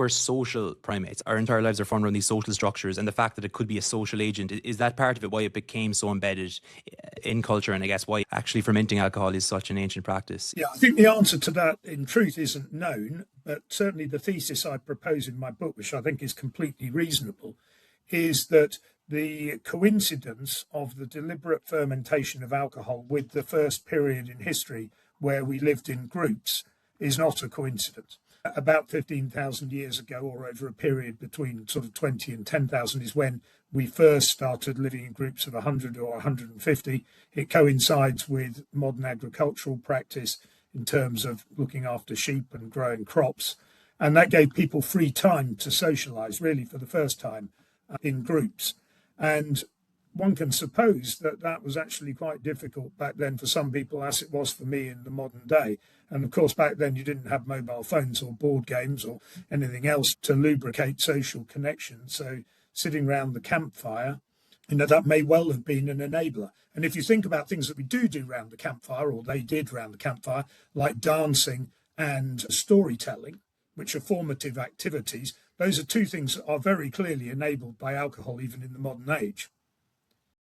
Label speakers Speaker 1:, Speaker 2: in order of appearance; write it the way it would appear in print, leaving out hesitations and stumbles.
Speaker 1: We're social primates. Our entire lives are formed around these social structures, and the fact that it could be a social agent, is that part of it why it became so embedded in culture, and I guess why actually fermenting alcohol is such an ancient practice?
Speaker 2: Yeah, I think the answer to that in truth isn't known, but certainly the thesis I propose in my book, which I think is completely reasonable, is that the coincidence of the deliberate fermentation of alcohol with the first period in history where we lived in groups is not a coincidence. About 15,000 years ago, or over a period between sort of 20 and 10,000, is when we first started living in groups of 100 or 150. It coincides with modern agricultural practice in terms of looking after sheep and growing crops. And that gave people free time to socialize, really, for the first time in groups. And one can suppose that that was actually quite difficult back then for some people, as it was for me in the modern day. And of course, back then you didn't have mobile phones or board games or anything else to lubricate social connection. So sitting around the campfire, that may well have been an enabler. And if you think about things that we do around the campfire, or they did around the campfire, like dancing and storytelling, which are formative activities, those are two things that are very clearly enabled by alcohol, even in the modern age.